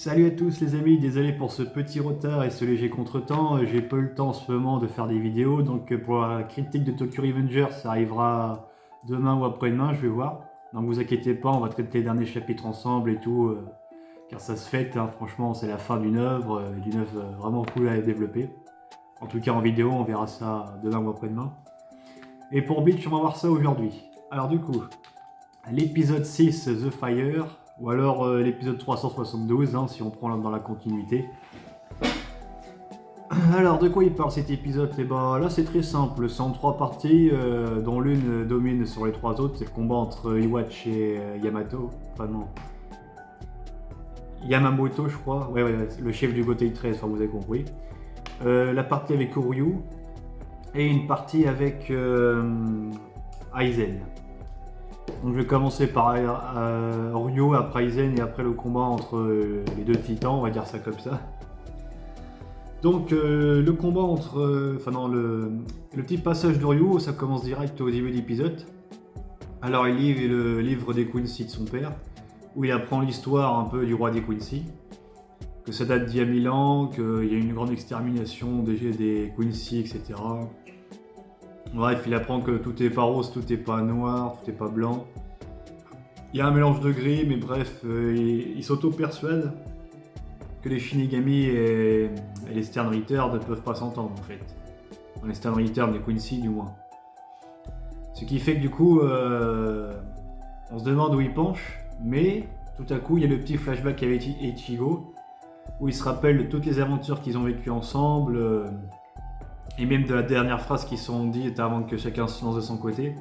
Salut à tous les amis, désolé pour ce petit retard et ce léger contretemps, j'ai pas eu le temps en ce moment de faire des vidéos, donc pour la critique de Tokyo Revengers, ça arrivera demain ou après-demain, je vais voir. Donc vous inquiétez pas, on va traiter les derniers chapitres ensemble et tout, car ça se fête, hein, franchement c'est la fin d'une œuvre vraiment cool à développer. En tout cas en vidéo, on verra ça demain ou après-demain. Et pour Bleach, on va voir ça aujourd'hui. Alors du coup, l'épisode 6, The Fire, ou alors l'épisode 372, hein, si on prend dans la continuité. Alors, de quoi il parle cet épisode? Et ben là, c'est très simple, c'est en 3 parties, dont l'une domine sur les 3 autres, c'est le combat entre Iwatch et Yamato. Enfin non. Yamamoto, je crois. Ouais, le chef du Gotei 13, enfin vous avez compris. La partie avec Uryu, et une partie avec Aizen. Donc je vais commencer par Ryo, après Aizen et après le combat entre les deux titans, on va dire ça comme ça. Donc le combat entre... le petit passage de Ryo, ça commence direct au début de l'épisode. Alors il lit le livre des Quincy de son père, où il apprend l'histoire un peu du roi des Quincy. Que ça date d'il y a 1000 ans, qu'il y a une grande extermination des Quincy, etc. Bref, il apprend que tout est pas rose, tout est pas noir, tout est pas blanc. Il y a un mélange de gris, mais bref, il s'auto-persuade que les Shinigami et les Stern Return ne peuvent pas s'entendre en fait. Les Stern Return, les Quincy du moins. Ce qui fait que du coup, on se demande où il penche, mais tout à coup, il y a le petit flashback avec Ichigo, où il se rappelle de toutes les aventures qu'ils ont vécues ensemble, et même de la dernière phrase qu'ils se sont dites avant que chacun se lance de son côté.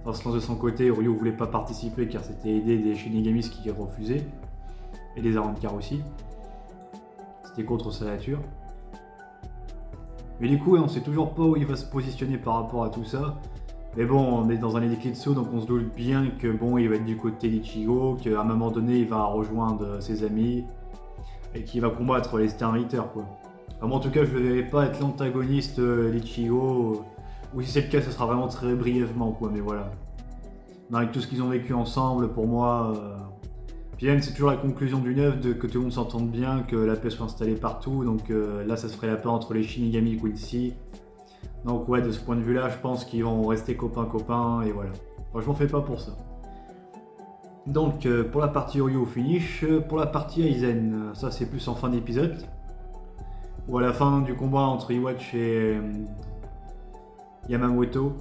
Enfin, se lance de son côté, Ryo voulait pas participer car c'était aider des Shinigamis qui refusaient, et des Arrancar aussi. C'était contre sa nature. Mais du coup, on sait toujours pas où il va se positionner par rapport à tout ça. Mais bon, on est dans un Neketsu, donc on se doute bien que bon, il va être du côté d'Ichigo, qu'à un moment donné, il va rejoindre ses amis, et qu'il va combattre les Stern Ritter, quoi. Enfin, moi, en tout cas, je ne vais pas être l'antagoniste d'Ichigo, ou si c'est le cas, ce sera vraiment très brièvement, quoi, mais voilà. Mais avec tout ce qu'ils ont vécu ensemble, pour moi... Puis même, c'est toujours la conclusion d'une œuvre, que tout le monde s'entende bien, que la paix soit installée partout, donc là, ça se ferait la paix entre les Shinigami et Quincy. Donc ouais, de ce point de vue-là, je pense qu'ils vont rester copains-copains, et voilà. Enfin, je m'en fais pas pour ça. Donc, pour la partie Ryo finish, pour la partie Aizen, ça c'est plus en fin d'épisode. Ou à la fin du combat entre Iwatch et Yamamoto,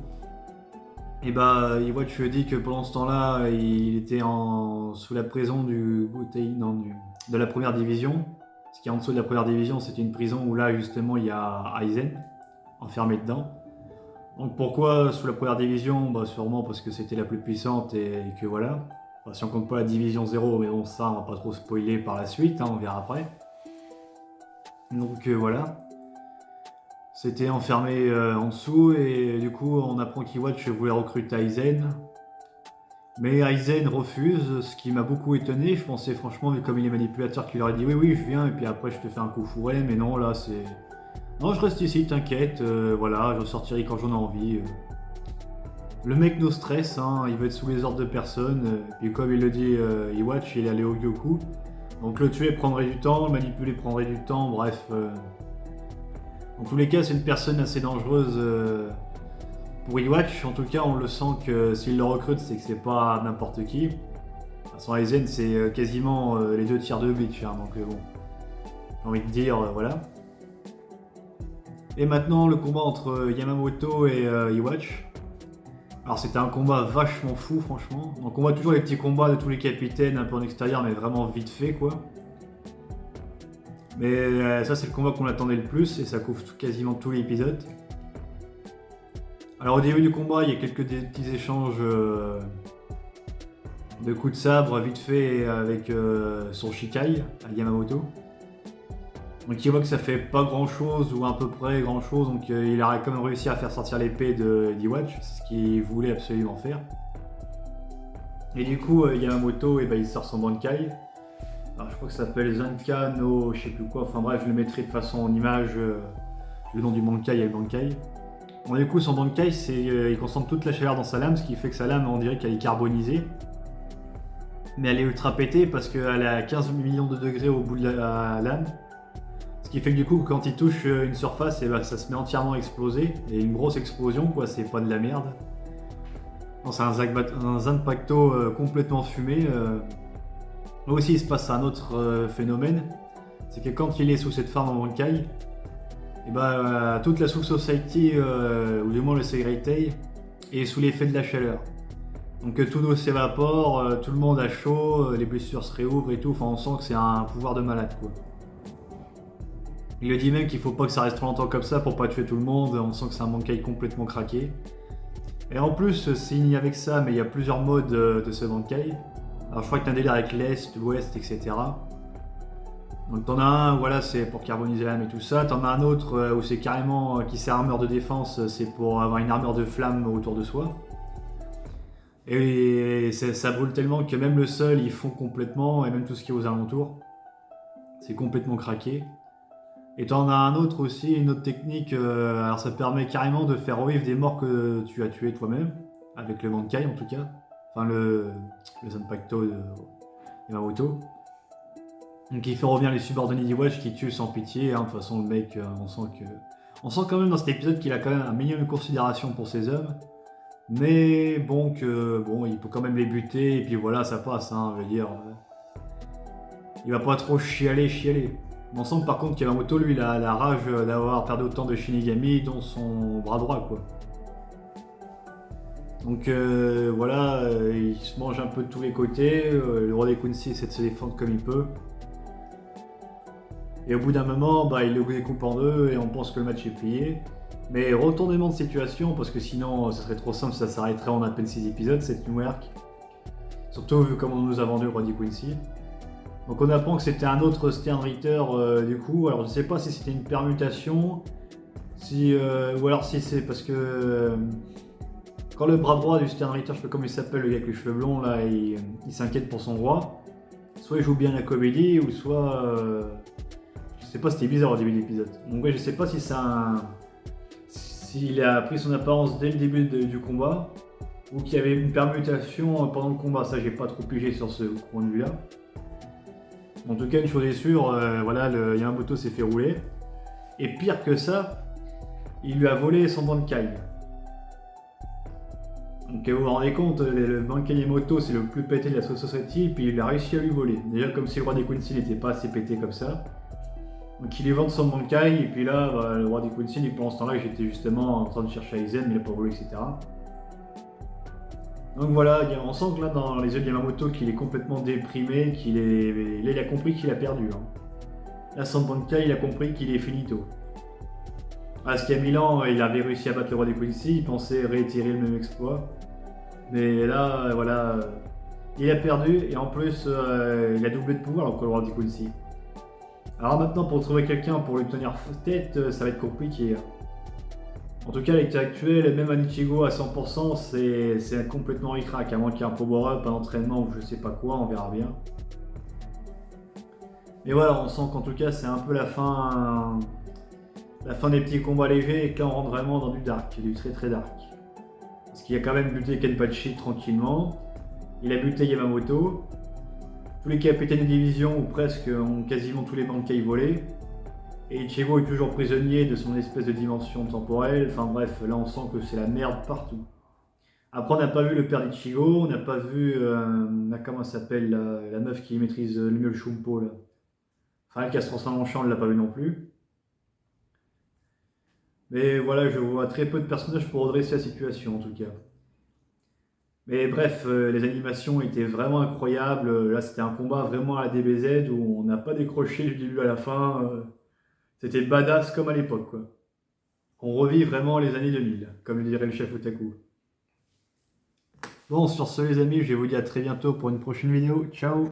et bah Iwatch dit que pendant ce temps-là, il était sous la prison de la première division. Ce qui est en dessous de la première division, c'était une prison où là justement il y a Aizen enfermé dedans. Donc pourquoi sous la première division? Bah sûrement parce que c'était la plus puissante et que voilà. Enfin, si on compte pas la division 0, mais bon ça on va pas trop spoiler par la suite, hein, on verra après. Donc voilà. C'était enfermé en dessous et du coup on apprend qu'Iwatch voulait recruter Aizen. Mais Aizen refuse, ce qui m'a beaucoup étonné. Je pensais franchement, vu comme il est manipulateur, qu'il aurait dit oui je viens et puis après je te fais un coup fourré, mais non là c'est... Non, je reste ici, t'inquiète, voilà, je sortirai quand j'en ai envie. Le mec no stress, hein, il veut être sous les ordres de personne, et comme il le dit Iwatch, il est allé au Gyoku. Donc le tuer prendrait du temps, le manipuler prendrait du temps, bref... Dans tous les cas, c'est une personne assez dangereuse pour Iwatch. En tout cas, on le sent que s'il le recrute, c'est que c'est pas n'importe qui. De toute façon, Aizen, c'est quasiment les 2 tiers de Bleach, hein, donc bon, j'ai envie de dire, voilà. Et maintenant, le combat entre Yamamoto et Iwatch. Alors, c'était un combat vachement fou, franchement. Donc, on voit toujours les petits combats de tous les capitaines, un peu en extérieur, mais vraiment vite fait, quoi. Mais ça c'est le combat qu'on attendait le plus et ça couvre quasiment tout l'épisode. Alors au début du combat il y a quelques petits échanges de coups de sabre vite fait avec son Shikai à Yamamoto. Donc il voit que ça fait pas grand chose ou à peu près grand chose, donc il a quand même réussi à faire sortir l'épée d'Iwatch, c'est ce qu'il voulait absolument faire. Et du coup Yamamoto il sort son Bankai. Alors, je crois que ça s'appelle Zanka no je sais plus quoi, enfin bref, je le mettrai de façon en image, le nom du Bankai et le Bankai. Bon, du coup, son Bankai, il concentre toute la chaleur dans sa lame, ce qui fait que sa lame, on dirait qu'elle est carbonisée. mais elle est ultra pétée parce qu'elle est à 15 millions de degrés au bout de la lame. Ce qui fait que du coup, quand il touche une surface, et bah, ça se met entièrement à exploser. Et une grosse explosion, quoi, c'est pas de la merde. Non, c'est un Zanpakuto complètement fumé. Là aussi, il se passe un autre phénomène. C'est que quand il est sous cette forme en Bankai, et bah, toute la Soul Society, ou du moins le Segretei, est sous l'effet de la chaleur. Donc tout l'eau s'évapore, tout le monde a chaud, les blessures se réouvrent et tout. Enfin, on sent que c'est un pouvoir de malade, quoi. Il le dit même qu'il faut pas que ça reste trop longtemps comme ça pour pas tuer tout le monde. On sent que c'est un Bankai complètement craqué. Et en plus, c'est il n'y avec ça, mais il y a plusieurs modes de ce Bankai. Alors je crois que t'as un délire avec l'Est, l'Ouest, etc. Donc t'en as un, voilà, c'est pour carboniser l'âme et tout ça. T'en as un autre où c'est carrément qui sert armure de défense, c'est pour avoir une armure de flamme autour de soi. Et ça brûle tellement que même le sol il fond complètement, et même tout ce qui est aux alentours. C'est complètement craqué. Et t'en as un autre aussi, une autre technique, alors ça permet carrément de faire revivre des morts que tu as tués toi-même, avec le Bankai en tout cas. Enfin le Zanpakuto de Yamamoto. Donc il fait revenir les subordonnés d'Iwatch qui tuent sans pitié, hein. De toute façon le mec, on sent quand même dans cet épisode qu'il a quand même un minimum de considération pour ses hommes. Mais bon, il peut quand même les buter, et puis voilà, ça passe, hein, je veux dire. Il va pas trop chialer. On sent par contre qu'Yamamoto, lui, il a la rage d'avoir perdu autant de Shinigami, dont son bras droit, quoi. Donc voilà, il se mange un peu de tous les côtés, le roi des Quincy essaie de se défendre comme il peut. Et au bout d'un moment, bah, il le découpe en deux et on pense que le match est plié. Mais retournement de situation, parce que sinon ça serait trop simple, ça s'arrêterait en à peine 6 épisodes, cette New Arc. Surtout vu comment on nous a vendu le roi des Quincy. Donc on apprend que c'était un autre Stern Ritter du coup. Alors je sais pas si c'était une permutation, ou alors si c'est parce que quand le bras droit du Stern Ritter, je sais pas comment il s'appelle, le gars avec les cheveux blonds là, il s'inquiète pour son roi. Soit il joue bien la comédie, ou soit je sais pas, c'était bizarre au début de l'épisode. Donc ouais, je sais pas si c'est s'il a pris son apparence dès le début du combat, ou qu'il y avait une permutation pendant le combat. Ça, j'ai pas trop pigé sur ce point de vue là. En tout cas, une chose est sûre, voilà, le Yamamoto s'est fait rouler. Et pire que ça, il lui a volé son Bankai. Donc vous vous rendez compte, le Bankai Yamamoto c'est le plus pété de la Soul Society, et puis il a réussi à lui voler. Déjà comme si le roi des Quincy n'était pas assez pété comme ça. Donc il lui vend son Bankai, et puis là, bah, le roi des Quincy, pendant ce temps-là, j'étais justement en train de chercher Aizen, mais il n'a pas volé, etc. Donc voilà, on sent que là dans les yeux de Yamamoto qu'il est complètement déprimé, là il a compris qu'il a perdu. Hein. Là son Bankai, il a compris qu'il est finito. Parce qu'il y a 1000 ans, il avait réussi à battre le roi des Quincy, il pensait réitérer le même exploit. Mais là, voilà, il a perdu, et en plus, il a doublé de pouvoir alors que le roi des Quincy. Alors maintenant, pour trouver quelqu'un pour lui tenir tête, ça va être compliqué. En tout cas, à l'état actuel, même un Ichigo à 100%, c'est complètement ric-rac, à moins qu'il y ait un power-up, un entraînement ou je sais pas quoi, on verra bien. Mais voilà, on sent qu'en tout cas, c'est un peu la fin des petits combats légers, et que là, on rentre vraiment dans du dark, du très très dark. Parce qu'il a quand même buté Kenpachi tranquillement, il a buté Yamamoto, tous les capitaines de division, ou presque, ont quasiment tous les Bankai volés. Et Ichigo est toujours prisonnier de son espèce de dimension temporelle. Enfin bref, là on sent que c'est la merde partout. Après on n'a pas vu le père d'Ichigo, on n'a pas vu, comment ça s'appelle, la meuf qui maîtrise le mieux le Shumpo là. Enfin elle qui se transforme en chat, on ne l'a pas vu non plus. Mais voilà, je vois très peu de personnages pour redresser la situation en tout cas. Mais bref, les animations étaient vraiment incroyables. Là, c'était un combat vraiment à la DBZ où on n'a pas décroché du début à la fin. C'était badass comme à l'époque, quoi. On revit vraiment les années 2000, comme le dirait le chef Otaku. Bon, sur ce, les amis, je vais vous dire à très bientôt pour une prochaine vidéo. Ciao!